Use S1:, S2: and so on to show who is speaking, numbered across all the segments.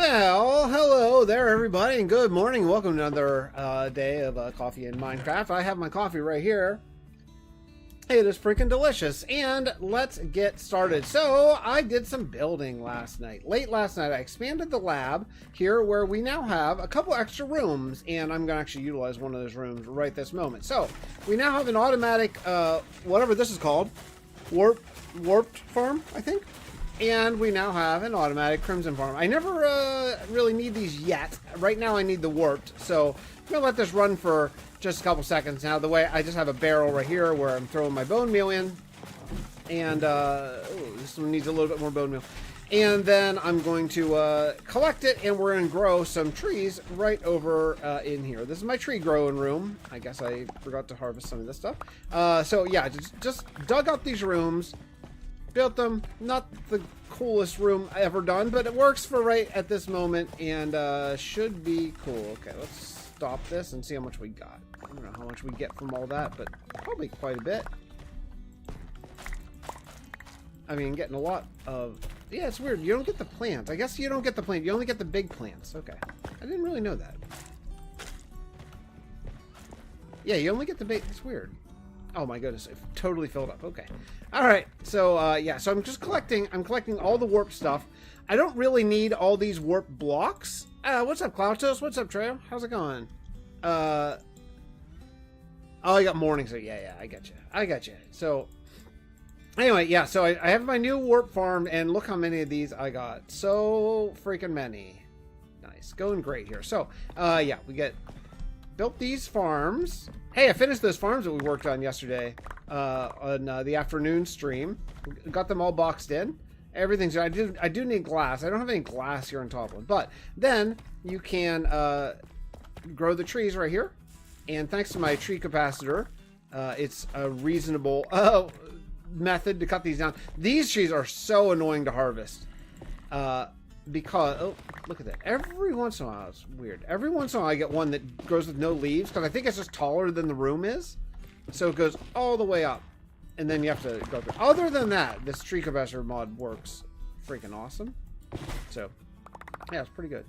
S1: Well, hello there, everybody, and good morning. Welcome to another day of coffee and Minecraft. I have my coffee right here. It is freaking delicious, and let's get started. So, I did some building last night. Late last night, I expanded the lab here where we now have a couple extra rooms, and I'm going to actually utilize one of those rooms right this moment. So, we now have an automatic, whatever this is called, warped farm, I think. And we now have an automatic crimson farm. I never really need these yet. Right now I need the warped. So I'm going to let this run for just a couple seconds. Now the way I just have a barrel right here where I'm throwing my bone meal in. And this one needs a little bit more bone meal. And then I'm going to collect it, and we're going to grow some trees right over in here. This is my tree growing room. I guess I forgot to harvest some of this stuff. So yeah, just dug out these rooms. Built them. Not the coolest room I ever done, but it works for right at this moment, and should be cool. Okay, let's stop this and see how much we got. I don't know how much we get from all that, but probably quite a bit. I mean, getting a lot of... Yeah, it's weird. You don't get the plants. I guess you don't get the plant. You only get the big plants. Okay. I didn't really know that. Yeah, you only get the big... It's weird. Oh my goodness, it totally filled up. Okay. All right. So, yeah, so I'm collecting all the warp stuff. I don't really need all these warp blocks. What's up, Cloud Toast? What's up, Trail? How's it going? Oh, I got morning, so yeah, I got you. So, anyway, yeah, so I have my new warp farm, and look how many of these I got. So freaking many. Nice. Going great here. So, yeah, we built these farms. Hey, I finished those farms that we worked on yesterday on the afternoon stream. Got them all boxed in. Everything's... I do need glass. I don't have any glass here on top of it. But then you can grow the trees right here. And thanks to my tree capacitor, it's a reasonable method to cut these down. These trees are so annoying to harvest. Because, oh, look at that. Every once in a while, it's weird. Every once in a while I get one that grows with no leaves, because I think it's just taller than the room is. So it goes all the way up. And then you have to go through. Other than that, this tree capacitor mod works freaking awesome. So, yeah, it's pretty good.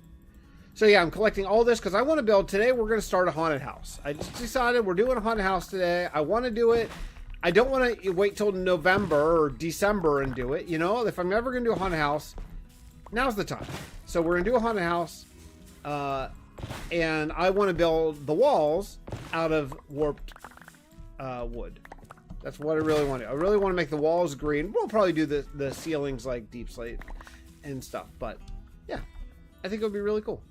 S1: So yeah, I'm collecting all this because I want to build. Today we're going to start a haunted house. I just decided we're doing a haunted house today. I want to do it. I don't want to wait till November or December and do it. You know, if I'm ever going to do a haunted house, now's the time. So we're gonna do a haunted house, and I want to build the walls out of warped wood. That's what I really want to do. I really want to make the walls green. We'll probably do the ceilings like deep slate and stuff, but yeah, I think it would be really cool.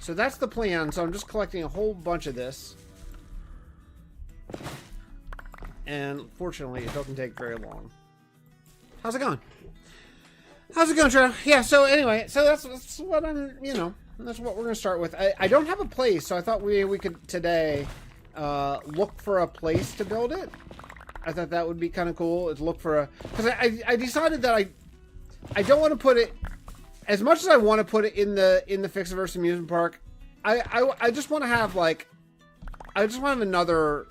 S1: So that's the plan. So I'm just collecting a whole bunch of this, and fortunately it doesn't take very long. How's it going? How's it going, Trey? Yeah, so anyway, so that's what I'm, you know, that's what we're going to start with. I don't have a place, so I thought we could today look for a place to build it. I thought that would be kind of cool, is look for a... Because I decided that I don't want to put it... As much as I want to put it in the Fixxitt412 amusement park, I just want to have, like... I just want to have another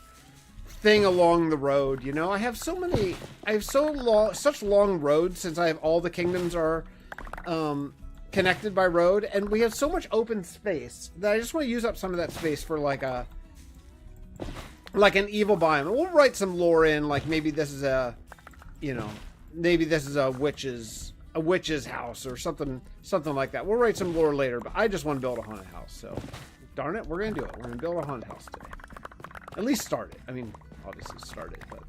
S1: thing along the road, you know. I have so many... I have such long roads, since I have all the kingdoms are connected by road, and we have so much open space that I just want to use up some of that space for like an evil biome. We'll write some lore in, like maybe this is a, you know, maybe this is a witch's house or something like that. We'll write some lore later, but I just want to build a haunted house. So darn it, we're gonna do it. We're gonna build a haunted house today. At least start it. I mean, obviously start it, but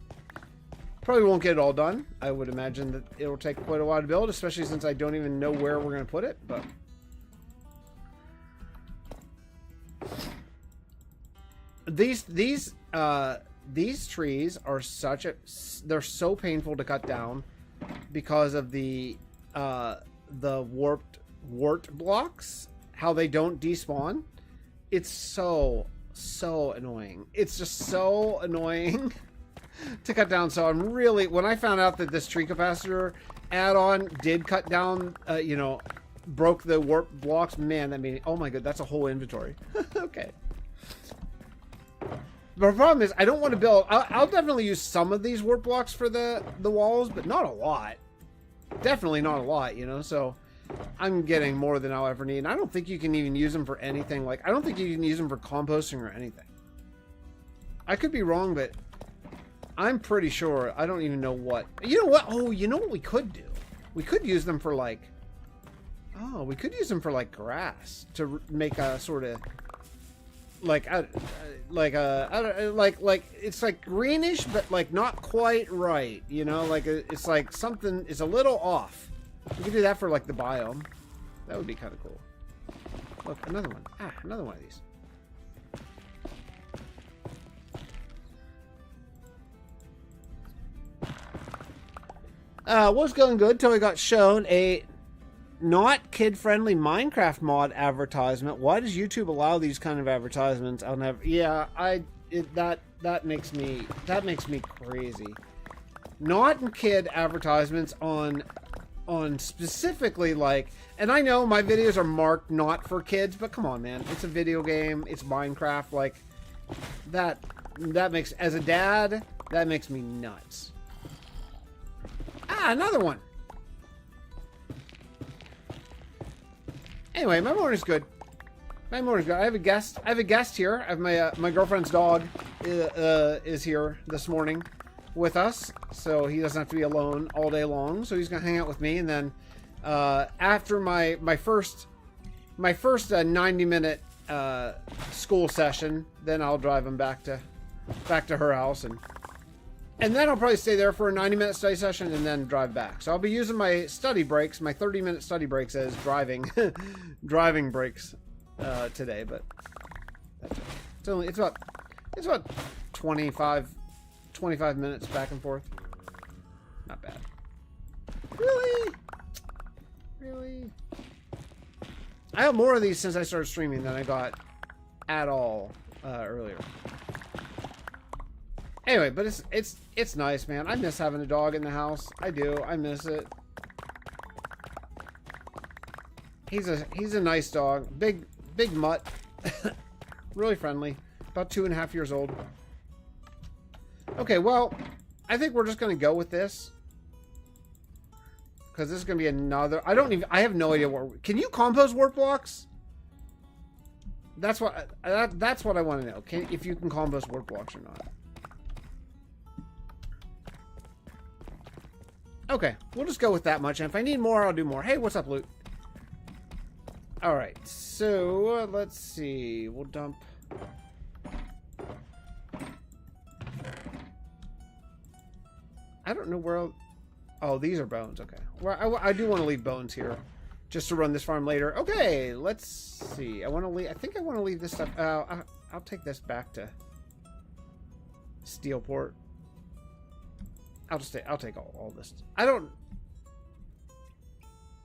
S1: probably won't get it all done. I would imagine that it'll take quite a while to build, especially since I don't even know where we're going to put it, but... These trees are such a... They're so painful to cut down because of the wart blocks, how they don't despawn. It's so annoying. It's just so annoying to cut down. So I'm really, when I found out that this tree capacitor add-on did cut down, you know, broke the warp blocks, man, that made, oh my god, that's a whole inventory. Okay. But the problem is, I don't want to build, I'll definitely use some of these warp blocks for the walls, but not a lot. Definitely not a lot, you know, so I'm getting more than I'll ever need. And I don't think you can even use them for anything. Like, I don't think you can use them for composting or anything. I could be wrong, but I'm pretty sure. I don't even know what. You know what? Oh, you know what we could do? We could use them for like. Oh, we could use them for like grass to make a sort of like it's like greenish, but like not quite right. You know, like it's like something is a little off. We could do that for like the biome. That would be kind of cool. Look, another one. Ah, another one of these. What's going good till I got shown a not kid-friendly Minecraft mod advertisement. Why does YouTube allow these kind of advertisements? I'll never. Yeah, that makes me crazy. Not kid advertisements on specifically like. And I know my videos are marked not for kids, but come on, man, it's a video game. It's Minecraft. Like that makes, as a dad, that makes me nuts. Ah, another one. Anyway, my morning's good. My morning's good. I have a guest. Here. I have my girlfriend's dog is here this morning with us, so he doesn't have to be alone all day long. So he's gonna hang out with me, and then after my first 90-minute school session, then I'll drive him back to her house, and then I'll probably stay there for a 90-minute study session and then drive back. So I'll be using my study breaks, my 30-minute study breaks as driving breaks today. But that's it. It's about 25 minutes back and forth. Not bad. Really. I have more of these since I started streaming than I got at all earlier. Anyway, but it's nice, man. I miss having a dog in the house. I do. I miss it. He's a nice dog. Big mutt. Really friendly. About 2.5 years old. Okay, well, I think we're just gonna go with this. Because this is gonna be another. I have no idea what. Can you compost warp blocks? That's what I want to know. If you can compost warp blocks or not. Okay, we'll just go with that much, and if I need more, I'll do more. Hey, what's up, Loot? Alright, so, let's see. We'll dump... I don't know where... Oh, these are bones, okay. Well, I do want to leave bones here, just to run this farm later. Okay, let's see. I think I want to leave this stuff... I'll take this back to Steelport. I'll take all this. I don't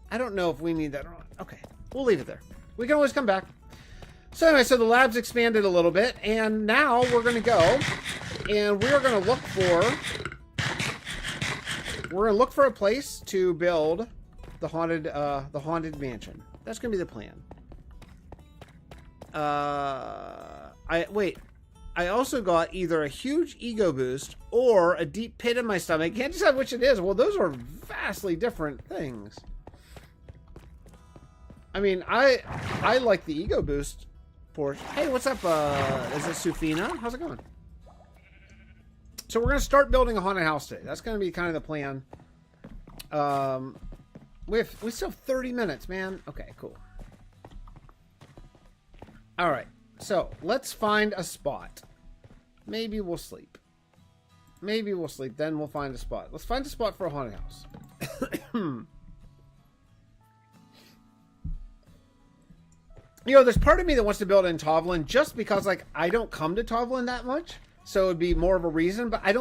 S1: know if we need that or not. Okay, we'll leave it there. We can always come back. So anyway, so the lab's expanded a little bit, and now we're gonna go, and we're gonna look for a place to build the haunted mansion. That's gonna be the plan. I also got either a huge ego boost or a deep pit in my stomach. Can't decide which it is. Well, those are vastly different things. I mean, I like the ego boost portion. Hey, what's up? Is it Sufina? How's it going? So we're gonna start building a haunted house today. That's gonna be kind of the plan. We still have 30 minutes, man. Okay, cool. All right. So, let's find a spot. Maybe we'll sleep. Then we'll find a spot. Let's find a spot for a haunted house. You know, there's part of me that wants to build in Tovlin just because, like, I don't come to Tovlin that much. So it would be more of a reason, but I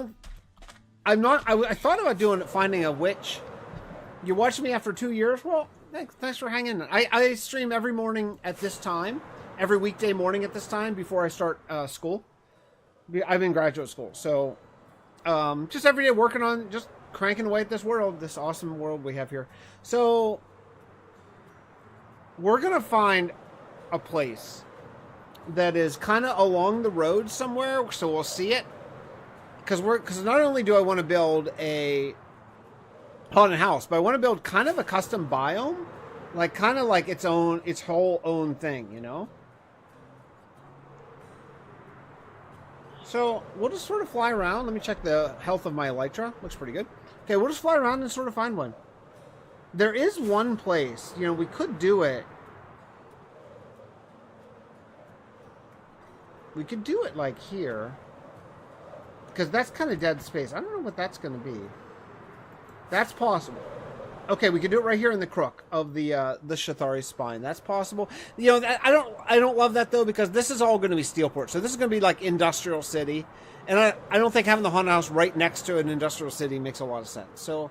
S1: thought about finding a witch. You watched me after 2 years? Well, thanks for hanging in. I stream every morning at this time. Every weekday morning at this time before I start school. I'm in graduate school. So, just every day working on, just cranking away at this world, this awesome world we have here. So, we're going to find a place that is kind of along the road somewhere, so we'll see it. Because not only do I want to build a haunted house, but I want to build kind of a custom biome Like, kind of like its whole own thing, you know? So, we'll just sort of fly around. Let me check the health of my Elytra. Looks pretty good. Okay, we'll just fly around and sort of find one. There is one place, you know, we could do it. We could do it, like, here. Because that's kind of dead space. I don't know what that's going to be. That's possible. Okay, we could do it right here in the crook of the Shathari spine. That's possible. You know, I don't love that though, because this is all going to be Steelport. So this is going to be like industrial city, and I don't think having the haunted house right next to an industrial city makes a lot of sense. So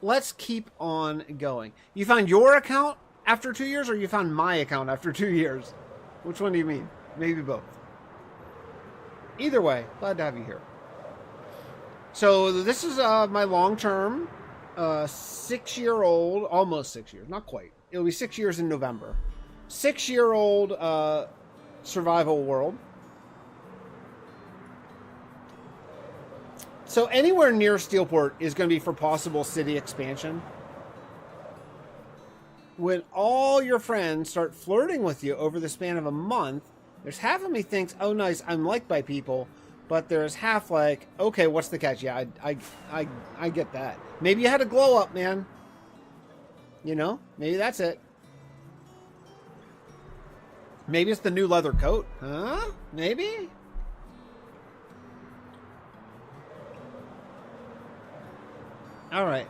S1: let's keep on going. You found your account after 2 years, or you found my account after 2 years? Which one do you mean? Maybe both. Either way, glad to have you here. So this is my long-term 6-year-old, almost 6 years, not quite. It'll be 6 years in November. 6-year-old survival world. So anywhere near Steelport is going to be for possible city expansion. When all your friends start flirting with you over the span of a month, there's half of me thinks, oh nice, I'm liked by people. But there's half like, okay, what's the catch? Yeah, I get that. Maybe you had a glow up, man. You know, maybe that's it. Maybe it's the new leather coat. Huh? Maybe? All right.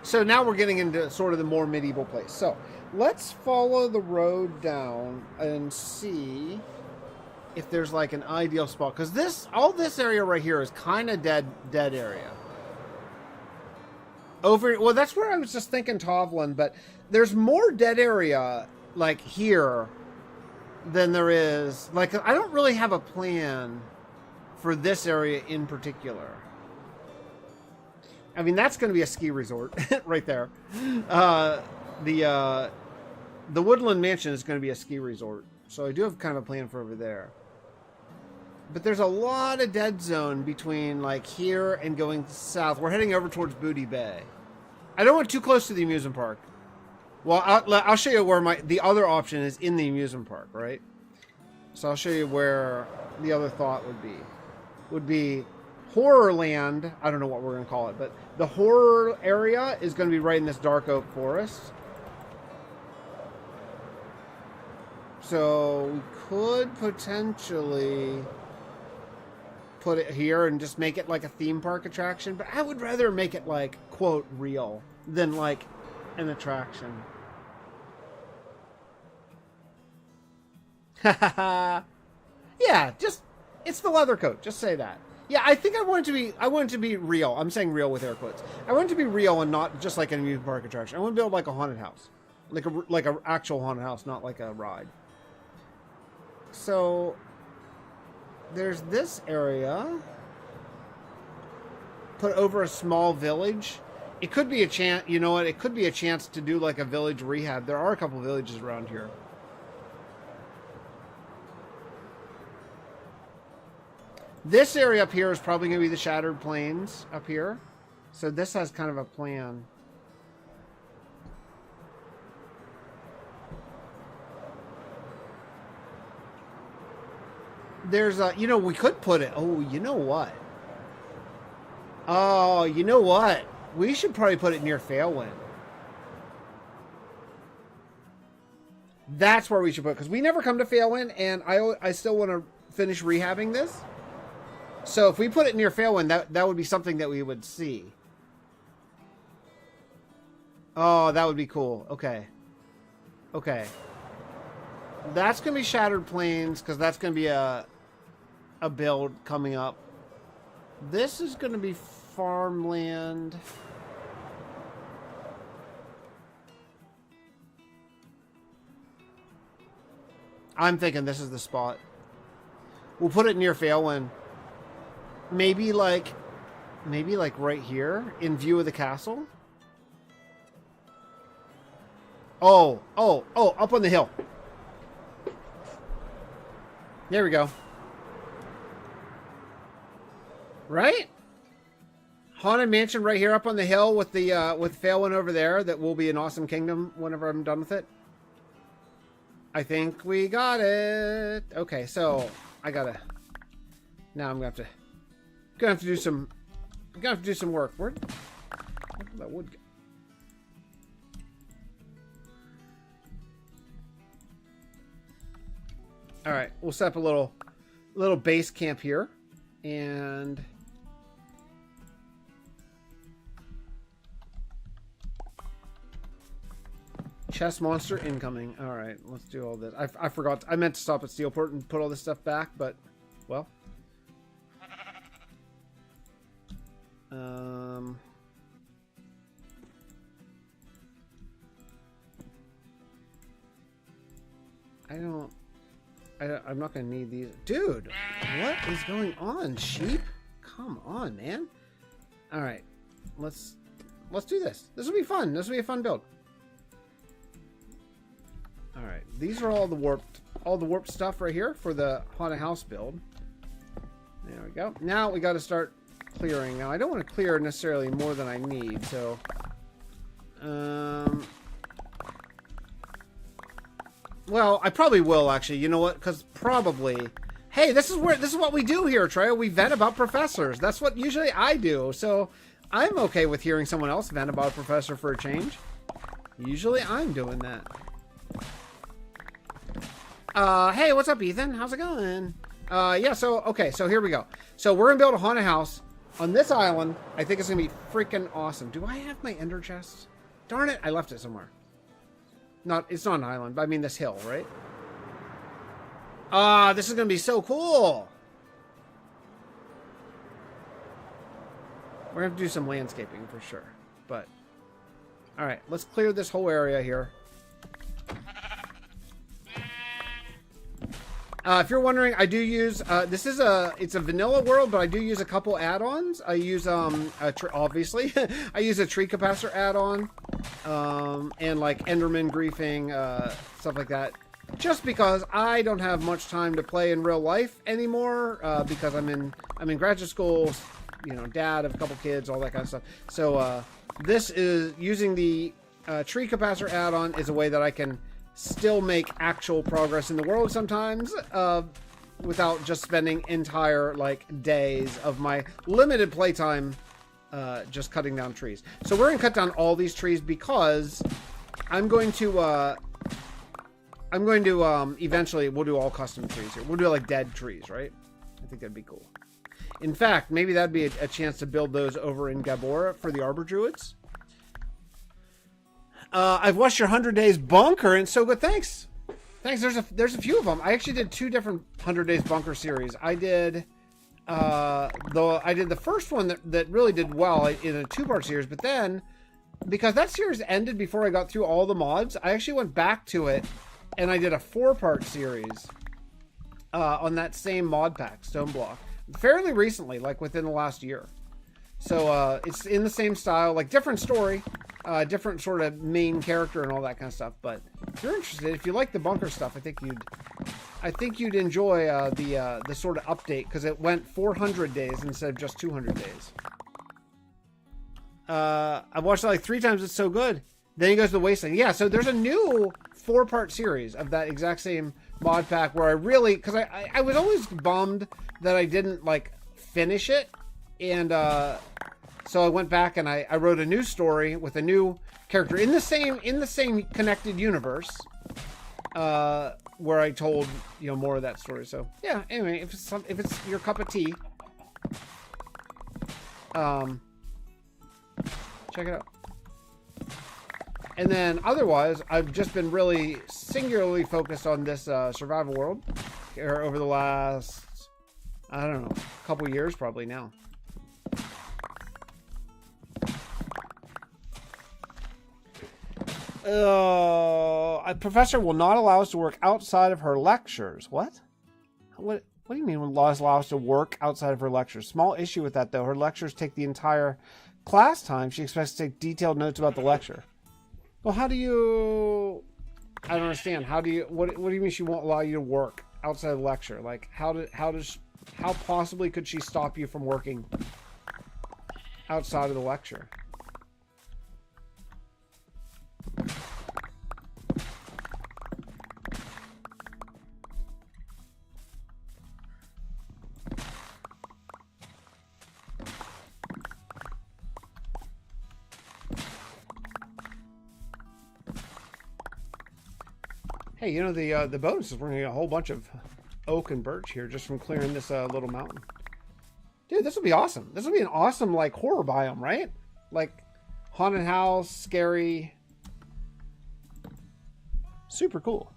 S1: So now we're getting into sort of the more medieval place. So let's follow the road down and see if there's like an ideal spot, because all this area right here is kind of dead area. Well, that's where I was just thinking Tovlin, but there's more dead area like here than there is. Like, I don't really have a plan for this area in particular. I mean, that's going to be a ski resort right there. The Woodland Mansion is going to be a ski resort, so I do have kind of a plan for over there. But there's a lot of dead zone between like here and going south. We're heading over towards Booty Bay. I don't want too close to the amusement park. Well, I'll show you where the other option is in the amusement park, right? So I'll show you where the other thought would be Horrorland. I don't know what we're going to call it, but the horror area is going to be right in this dark oak forest. So we could potentially put it here and just make it like a theme park attraction, but I would rather make it like, quote, real than like an attraction. Yeah, it's the leather coat, just say that. Yeah, I think I want it to be real. I'm saying real with air quotes. I want it to be real and not just like an amusement park attraction. I want to build like a haunted house. Like a actual haunted house, not like a ride. So there's this area. Put over a small village. It could be a chance, you know what? It could be a chance to do like a village rehab. There are a couple villages around here. This area up here is probably going to be the Shattered Plains up here. So this has kind of a plan. There's a, you know, we could put it, oh, you know what? Oh, you know what? We should probably put it near Failwind. That's where we should put it, because we never come to Failwind, and I still want to finish rehabbing this. So if we put it near Failwind, that would be something that we would see. Oh, that would be cool. Okay. Okay. That's going to be Shattered Plains, because that's going to be a build coming up. This is going to be farmland. I'm thinking this is the spot. We'll put it near Failwind. Maybe like right here in view of the castle. Oh, up on the hill. There we go. Right? haunted mansion right here up on the hill with the with Phalin over there. That will be an awesome kingdom whenever I'm done with it. I think we got it. Okay, so I gotta. Now I'm gonna have to do some. I'm gonna have to do some work. Where did that wood go? All right, we'll set up a little base camp here, and chest monster incoming. All right, let's do all this. I forgot. I meant to stop at Steelport and put all this stuff back, but well. I'm not gonna need these. Dude, what is going on, sheep? Come on, man. All right, let's do this. This will be fun. This will be a fun build. All right, these are all the warped stuff right here for the haunted house build. There we go. Now we got to start clearing. Now I don't want to clear necessarily more than I need, so well, I probably will actually. You know what? Because probably, hey, this is what we do here, Trey. We vent about professors. That's what usually I do. So I'm okay with hearing someone else vent about a professor for a change. Usually I'm doing that. Hey, what's up, Ethan? How's it going? Yeah. So okay. So here we go. So we're gonna build a haunted house on this island. I think it's gonna be freaking awesome. Do I have my ender chest? Darn it! I left it somewhere. It's not an island, but I mean this hill, right? This is gonna be so cool. We're gonna have to do some landscaping for sure. But all right, let's clear this whole area here. If you're wondering, I do use it's a vanilla world, but I do use a couple add-ons. I use obviously I use a tree capacitor add-on, and like Enderman griefing, stuff like that. Just because I don't have much time to play in real life anymore, because I'm in graduate school, you know, dad of a couple kids, all that kind of stuff. So this is using the tree capacitor add-on is a way that I can still make actual progress in the world sometimes, without just spending entire like days of my limited playtime just cutting down trees. So we're gonna cut down all these trees because I'm going to eventually we'll do all custom trees here. We'll do like dead trees, right? I think that'd be cool. In fact, maybe that'd be a chance to build those over in Gabora for the Arbor Druids. I've watched your 100 Days Bunker, and so good. Thanks. There's a few of them. I actually did 2 different 100 Days Bunker series. I did the first one that really did well in a 2-part series, but then because that series ended before I got through all the mods, I actually went back to it and I did a 4-part series on that same mod pack, Stone Block, fairly recently, like within the last year. So it's in the same style, like different story, different sort of main character and all that kind of stuff. But if you're interested, if you like the bunker stuff, I think you'd enjoy the sort of update, because it went 400 days instead of just 200 days. I've watched it like 3 times. It's so good. Then he goes to the Wasteland. Yeah, so there's a new 4-part series of that exact same mod pack where I really, because I was always bummed that I didn't like finish it. And so I went back and I wrote a new story with a new character in the same connected universe, where I told, you know, more of that story. So yeah. Anyway, if it's your cup of tea, check it out. And then otherwise, I've just been really singularly focused on this survival world here over the last, I don't know, couple years probably now. A professor will not allow us to work outside of her lectures. What do you mean will not allow us to work outside of her lectures? Small issue with that, though. Her lectures take the entire class time. She expects to take detailed notes about the lecture. Well, how do you... I don't understand. How do you... What do you mean she won't allow you to work outside of the lecture? Like, how possibly could she stop you from working? outside of the lecture. Hey, you know, the bonus is we're gonna get a whole bunch of oak and birch here just from clearing this little mountain. Dude, this will be awesome. This will be an awesome, like, horror biome, right? Like, haunted house, scary. Super cool.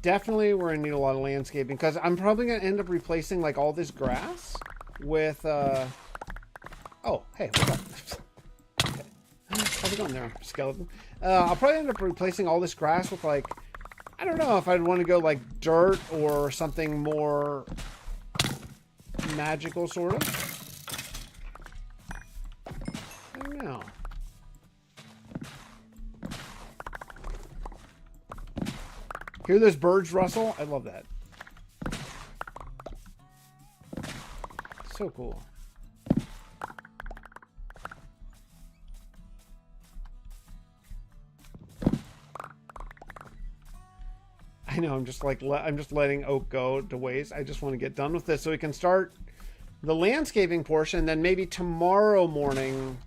S1: Definitely we're gonna need a lot of landscaping because I'm probably gonna end up replacing, like, all this grass with, oh, hey, what's up? Okay. How's it going there, skeleton? I'll probably end up replacing all this grass with, like, I don't know if I'd want to go, like, dirt or something more magical, sort of. I don't know. Hear those birds rustle? I love that. So cool. I know, I'm just letting oak go to waste. I just want to get done with this so we can start the landscaping portion. Then maybe tomorrow morning,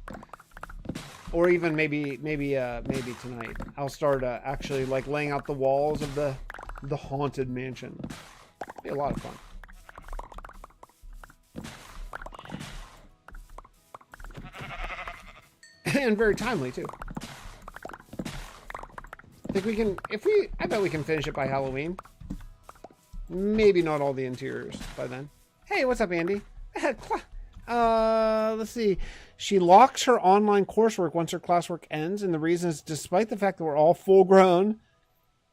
S1: or even maybe tonight, I'll start actually like laying out the walls of the haunted mansion. It'll be a lot of fun. And very timely too. I think we can, I bet we can finish it by Halloween. Maybe not all the interiors by then. Hey, what's up, Andy? Let's see. She locks her online coursework once her classwork ends, and the reason is despite the fact that we're all full-grown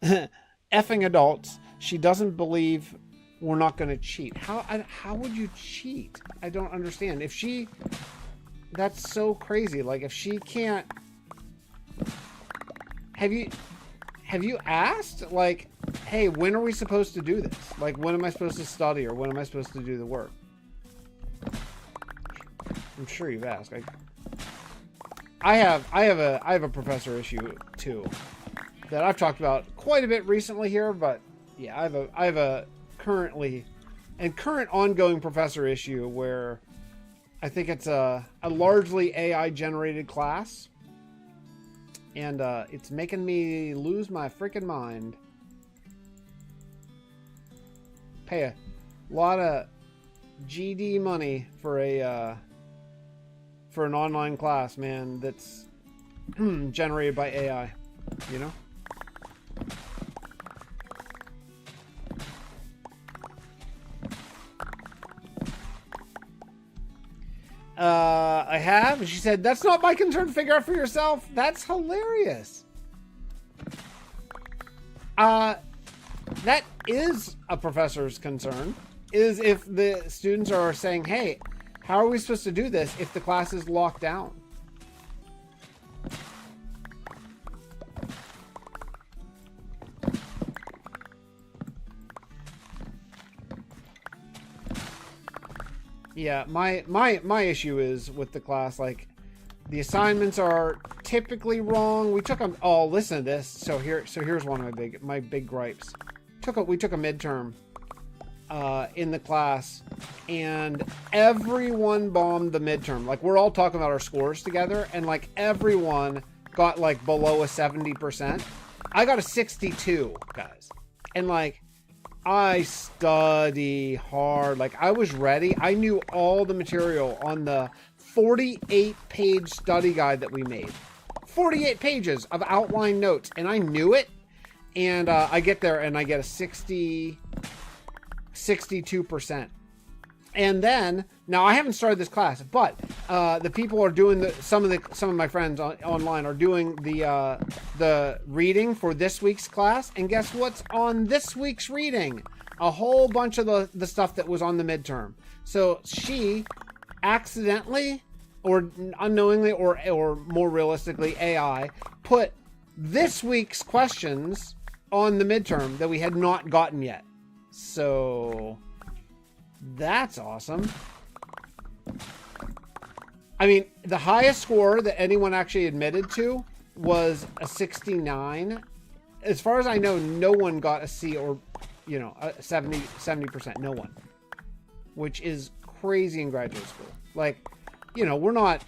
S1: effing adults, she doesn't believe we're not going to cheat. How would you cheat? I don't understand. That's so crazy. Like, if she can't... Have you asked, like, hey, when are we supposed to do this? Like, when am I supposed to study, or when am I supposed to do the work? I'm sure you've asked. I have a professor issue too that I've talked about quite a bit recently here, but yeah, I have a current ongoing professor issue where I think it's a largely AI generated class. And it's making me lose my freaking mind. Pay a lot of GD money for an online class, man, that's generated by AI, you know? I have. She said, that's not my concern. Figure out for yourself. That's hilarious. That is a professor's concern, is if the students are saying, hey, how are we supposed to do this if the class is locked down? Yeah, my issue is with the class, like, the assignments are typically wrong. We took oh, listen to this. So here's one of my big gripes. We took a midterm in the class, and everyone bombed the midterm. Like, we're all talking about our scores together, and like everyone got like below a 70%. I got a 62, guys. And like, I study hard. Like, I was ready. I knew all the material on the 48-page study guide that we made. 48 pages of outline notes, and I knew it. And I get there and I get a 62%. And then, now I haven't started this class, but the people are doing some of my friends online are doing the reading for this week's class. And guess what's on this week's reading? A whole bunch of the stuff that was on the midterm. So she accidentally, or unknowingly, or more realistically, AI put this week's questions on the midterm that we had not gotten yet. So that's awesome. I mean, the highest score that anyone actually admitted to was a 69. As far as I know, no one got a C or, you know, a 70%. No one. Which is crazy in graduate school. Like, you know, we're not,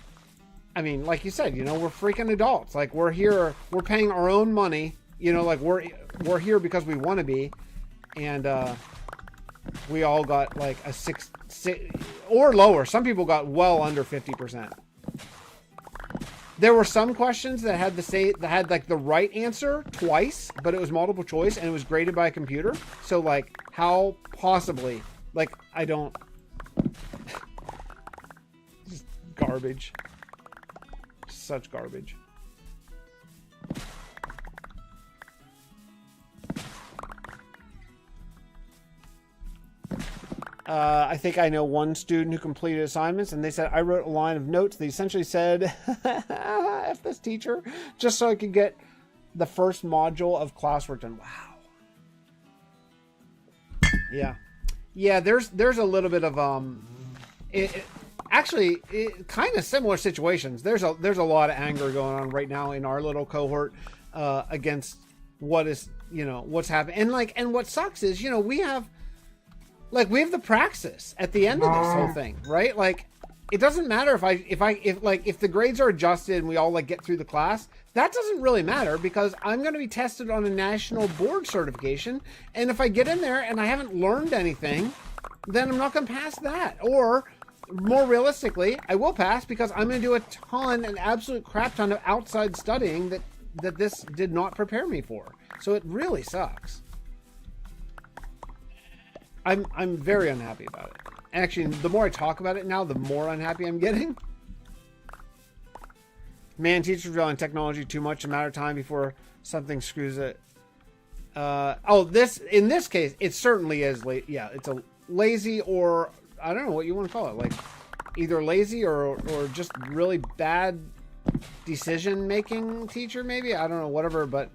S1: I mean, like you said, you know, we're freaking adults. Like, we're here, we're paying our own money. You know, like, we're here because we want to be. And we all got like a six or lower. Some people got well under 50%. There were some questions that had like the right answer twice, but it was multiple choice and it was graded by a computer. So like, how possibly, like, I don't, just garbage, such garbage. I think I know one student who completed assignments, and they said, I wrote a line of notes. They essentially said, F this teacher, just so I could get the first module of classwork done. Wow. Yeah. Yeah, there's a little bit of, actually, kind of similar situations. There's a lot of anger going on right now in our little cohort, against what is, you know, what's happening. And like, and what sucks is, you know, we have the praxis at the end of this whole thing, right? Like, it doesn't matter if the grades are adjusted and we all like get through the class, that doesn't really matter because I'm going to be tested on a national board certification. And if I get in there and I haven't learned anything, then I'm not going to pass that. Or more realistically, I will pass because I'm going to do an absolute crap ton of outside studying that this did not prepare me for. So it really sucks. I'm very unhappy about it. Actually, the more I talk about it now, the more unhappy I'm getting. Man, teachers rely on technology too much, a matter of time before something screws it. In this case, it certainly is yeah, it's a lazy, or I don't know what you want to call it, like either lazy or just really bad decision making teacher, maybe. I don't know, whatever, but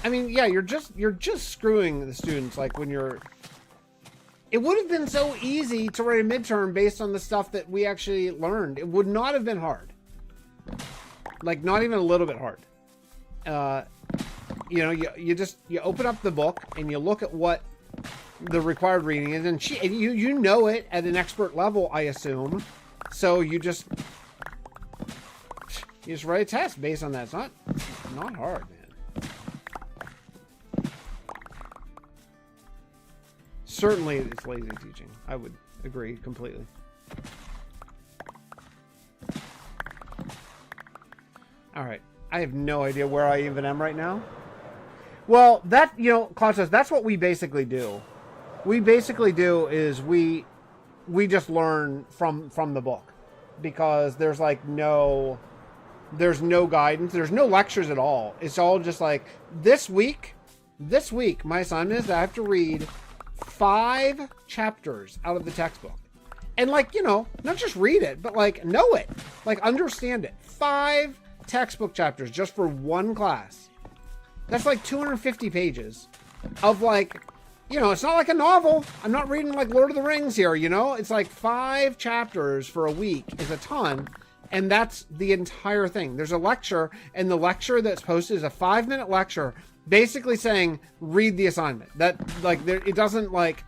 S1: I mean, yeah, you're just screwing the students. Like when it would have been so easy to write a midterm based on the stuff that we actually learned. It would not have been hard. Like not even a little bit hard. You know, you open up the book and you look at what the required reading is, and you know it at an expert level, I assume. So you just write a test based on that. It's not hard, man. Certainly it's lazy teaching. I would agree completely. All right. I have no idea where I even am right now. Well, that, you know, Claude says, that's what we basically do. We basically do is we just learn from the book because there's like there's no guidance. There's no lectures at all. It's all just like this week, my assignment is that I have to read 5 chapters out of the textbook. And like, you know, not just read it, but like know it, like understand it. 5 textbook chapters just for one class. That's like 250 pages of like, you know, it's not like a novel. I'm not reading like Lord of the Rings here, you know? It's like 5 chapters for a week is a ton. And that's the entire thing. There's a lecture, and the lecture that's posted is a 5-minute lecture basically saying, read the assignment. That, like, it doesn't, like,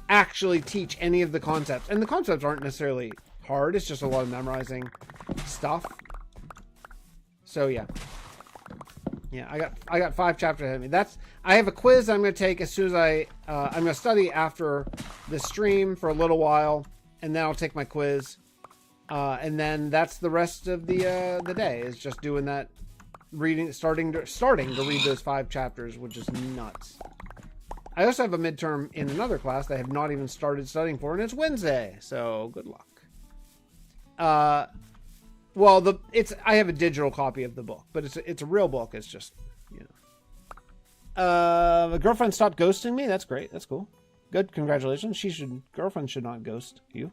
S1: actually teach any of the concepts. And the concepts aren't necessarily hard. It's just a lot of memorizing stuff. So, yeah. Yeah, I got 5 chapters ahead of me. I have a quiz I'm going to take as soon as I'm going to study after the stream for a little while, and then I'll take my quiz. And then that's the rest of the day, is just doing that, reading, starting to read those 5 chapters, which is nuts. I also have a midterm in another class that I have not even started studying for, and it's Wednesday, so good luck. Well, I have a digital copy of the book, but it's a real book. It's just, you know. My girlfriend stopped ghosting me. That's great. That's cool. Good. Congratulations. Girlfriend should not ghost you,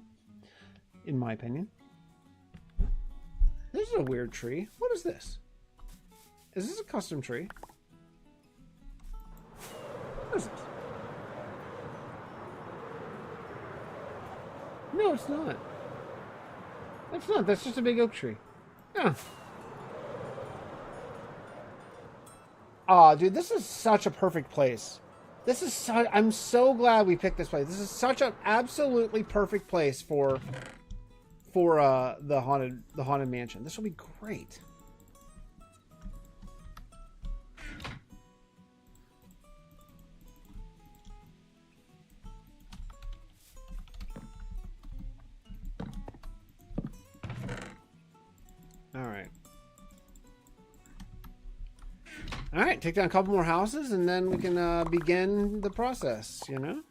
S1: in my opinion. This is a weird tree. What is this? Is this a custom tree? What is this? No, it's not. That's not. That's just a big oak tree. Yeah. Aw, dude, this is such a perfect place. This is such... I'm so glad we picked this place. This is such an absolutely perfect place for the haunted mansion. This will be great. All right, take down a couple more houses, and then we can begin the process, you know?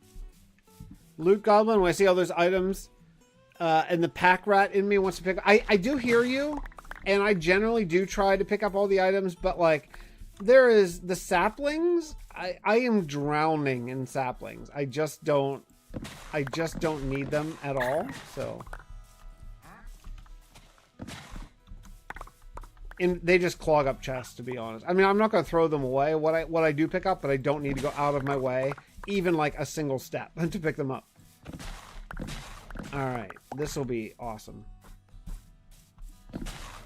S1: Loot Goblin, when I see all those items, and the pack rat in me wants to pick... I do hear you, and I generally do try to pick up all the items, but, like, there is the saplings. I am drowning in saplings. I just don't need them at all, so... And they just clog up chests, to be honest. I mean, I'm not going to throw them away, what I do pick up, but I don't need to go out of my way, even like a single step, to pick them up. All right, this will be awesome.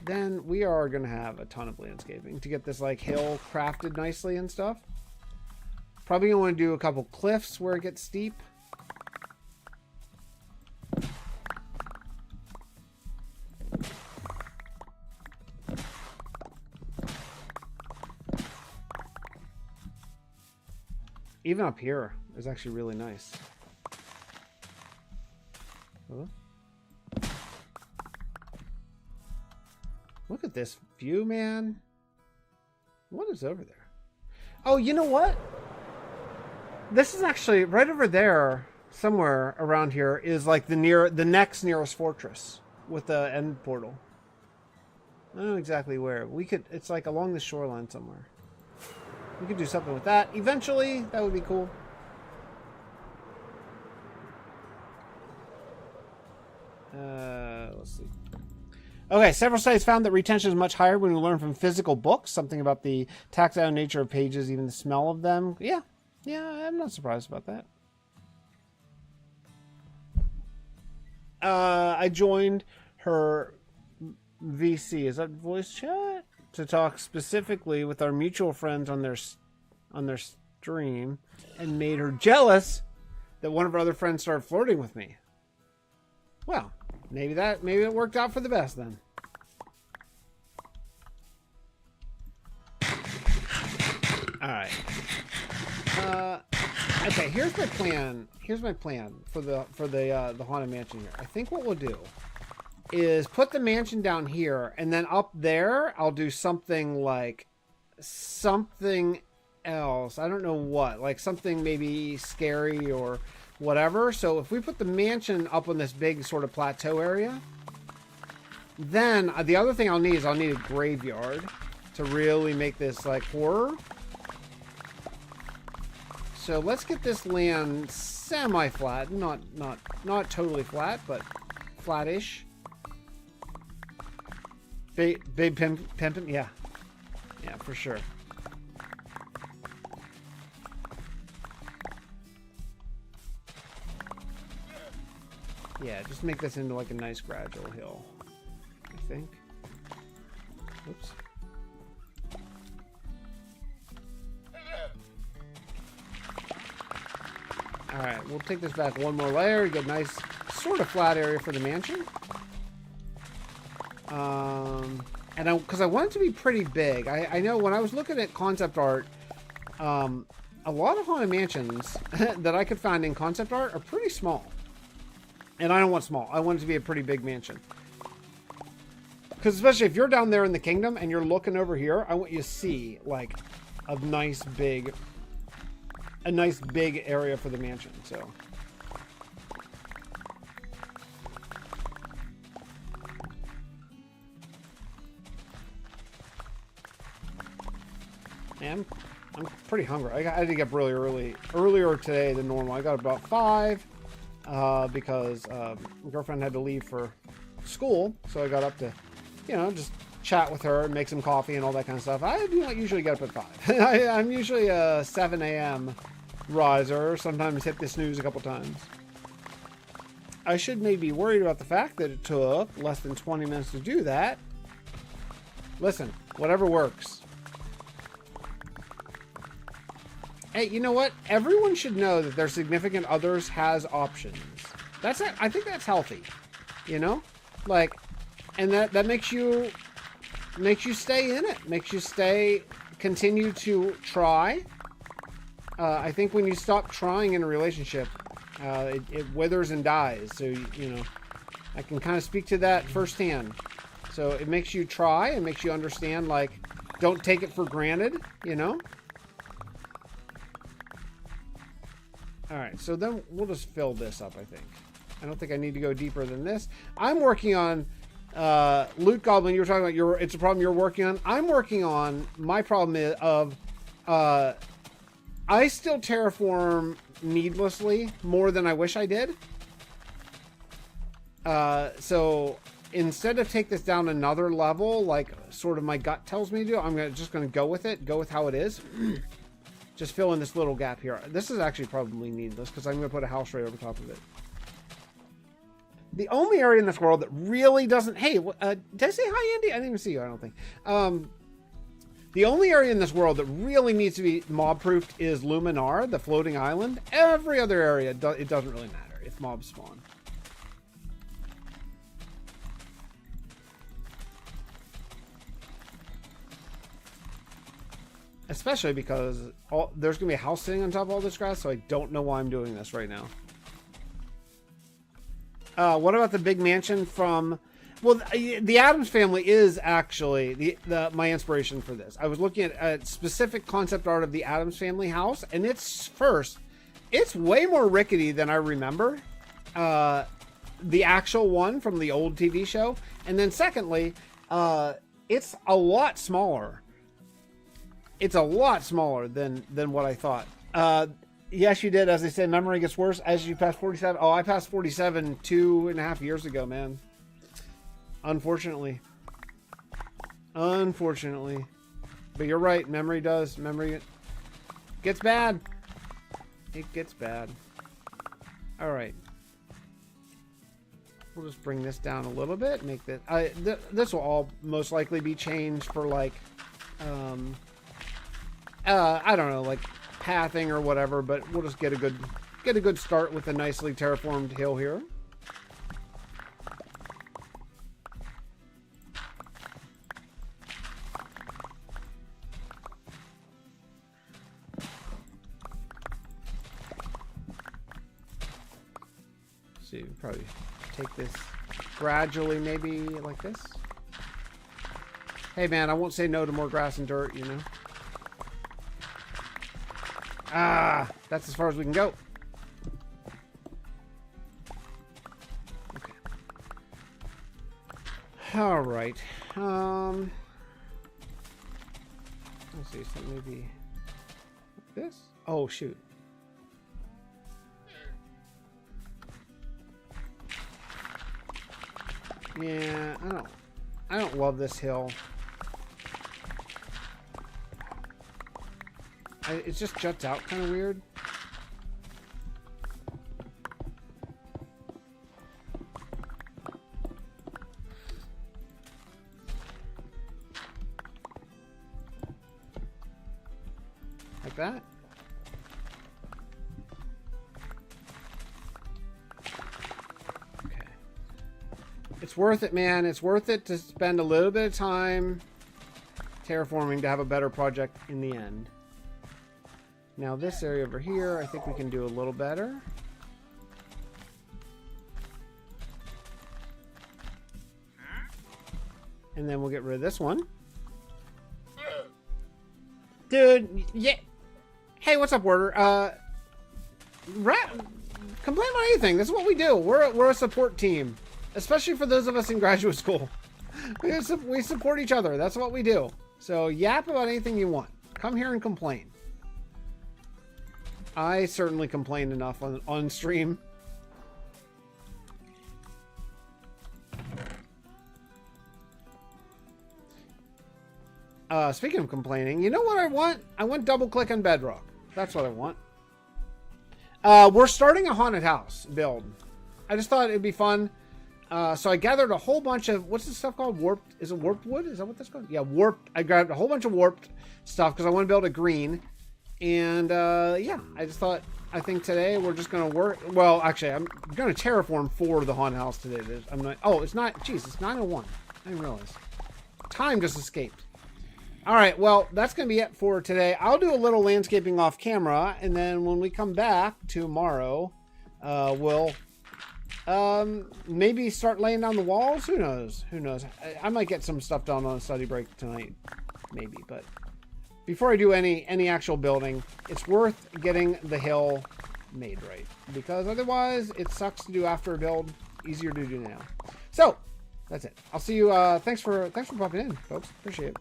S1: Then we are going to have a ton of landscaping to get this like hill crafted nicely and stuff. Probably going to want to do a couple cliffs where it gets steep. Even up here is actually really nice. Huh? Look at this view, man. What is over there? Oh, you know what? This is actually right over there, somewhere around here, is like the next nearest fortress with the end portal. I don't know exactly where. We could. It's like along the shoreline somewhere. We could do something with that. Eventually, that would be cool. Let's see. Okay, several studies found that retention is much higher when we learn from physical books. Something about the tactile nature of pages, even the smell of them. Yeah, I'm not surprised about that. I joined her VC. Is that voice chat? To talk specifically with our mutual friends on their stream, and made her jealous that one of her other friends started flirting with me. Well, maybe it worked out for the best then. All right. Okay. Here's my plan. Here's my plan for the haunted mansion here. I think what we'll do is put the mansion down here, and then up there I'll do something like something else. I don't know what, like something maybe scary or whatever. So if we put the mansion up on this big sort of plateau area, then the other thing I'll need a graveyard to really make this like horror. So let's get this land semi-flat, not totally flat, but flattish. Big pimpin', yeah, for sure. Yeah, just make this into like a nice gradual hill, I think. Oops. All right, we'll take this back one more layer, get a nice sort of flat area for the mansion. And because I want it to be pretty big. I know when I was looking at concept art, a lot of haunted mansions that I could find in concept art are pretty small. And I don't want small. I want it to be a pretty big mansion. Because especially if you're down there in the kingdom and you're looking over here, I want you to see like a nice big area for the mansion. So. I'm pretty hungry. I had to get up really earlier today than normal. I got about 5 because my girlfriend had to leave for school, so I got up to, just chat with her and make some coffee and all that kind of stuff. I do not usually get up at 5. I'm usually a 7 a.m. riser. Sometimes hit the snooze a couple times. I should maybe be worried about the fact that it took less than 20 minutes to do that. Listen, whatever works. Hey, you know what? Everyone should know that their significant others has options. That's it. I think that's healthy. You know? Like, and that makes you stay in it. Makes you continue to try. I think when you stop trying in a relationship, it withers and dies. So, you know, I can kind of speak to that firsthand. So it makes you try. It makes you understand, like, don't take it for granted, you know? All right, so then we'll just fill this up, I think. I don't think I need to go deeper than this. I'm working on Loot Goblin. You were talking about it's a problem you're working on. I'm working on my problem I still terraform needlessly more than I wish I did. So instead of take this down another level, like sort of my gut tells me to do, I'm just going to go with it, go with how it is. Just fill in this little gap here. This is actually probably needless because I'm going to put a house right over top of it. The only area in this world that really doesn't... Hey, did I say hi, Andy? I didn't even see you, I don't think. The only area in this world that really needs to be mob-proofed is Luminar, the floating island. Every other area, it doesn't really matter if mobs spawn. Especially because there's going to be a house sitting on top of all this grass, so I don't know why I'm doing this right now. What about the big mansion from... Well, the Addams Family is actually my inspiration for this. I was looking at a specific concept art of the Addams Family house, and it's way more rickety than I remember. The actual one from the old TV show. And then secondly, it's a lot smaller. It's a lot smaller than what I thought. Yes, you did. As I said, memory gets worse as you pass 47. Oh, I passed 47 2.5 years ago, man. Unfortunately. But you're right. Memory gets bad. It gets bad. All right. We'll just bring this down a little bit. Make this... this will all most likely be changed for, like... I don't know, like pathing or whatever, but we'll just get a good start with a nicely terraformed hill here. So you probably take this gradually, maybe like this. Hey man, I won't say no to more grass and dirt, you know. Ah, that's as far as we can go. Okay. All right. Let's see, so maybe this. Oh shoot. Yeah, I don't love this hill. It just juts out kind of weird. Like that. Okay. It's worth it, man. It's worth it to spend a little bit of time terraforming to have a better project in the end. Now this area over here, I think we can do a little better. And then we'll get rid of this one. Dude, yeah. Hey, what's up, Warder? Complain about anything. This is what we do. We're a support team. Especially for those of us in graduate school. We support each other. That's what we do. So yap about anything you want. Come here and complain. I certainly complained enough on stream. Speaking of complaining, you know what I want? I want double click on Bedrock. That's what I want. We're starting a haunted house build. I just thought it'd be fun. So I gathered a whole bunch of, what's this stuff called? Warped, is it warped wood? Is that what that's called? Yeah, warped. I grabbed a whole bunch of warped stuff because I want to build a green. And yeah, I think today we're just going to work. Well, actually, I'm going to terraform for the haunted house today. I'm not, oh, it's not, geez, it's 9:01. I didn't realize. Time just escaped. All right, well, that's going to be it for today. I'll do a little landscaping off camera, and then when we come back tomorrow, we'll maybe start laying down the walls. Who knows? Who knows? I might get some stuff done on a study break tonight, maybe. But before I do any actual building, it's worth getting the hill made right, because otherwise it sucks to do after a build. Easier to do now. So that's it. I'll see you. Thanks for popping in, folks. Appreciate it.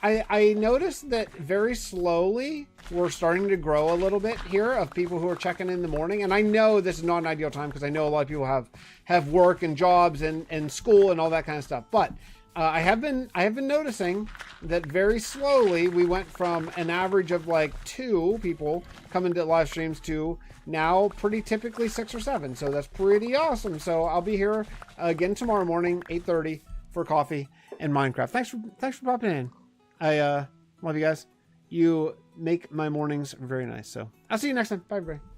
S1: I noticed that very slowly we're starting to grow a little bit here of people who are checking in the morning. And I know this is not an ideal time because I know a lot of people have work and jobs and school and all that kind of stuff. But I have been noticing that very slowly we went from an average of like 2 people coming to live streams to now pretty typically 6 or 7. So that's pretty awesome. So I'll be here again tomorrow morning, 8:30 for coffee and Minecraft. Thanks for popping in. I love you guys. You make my mornings very nice. So I'll see you next time. Bye, everybody.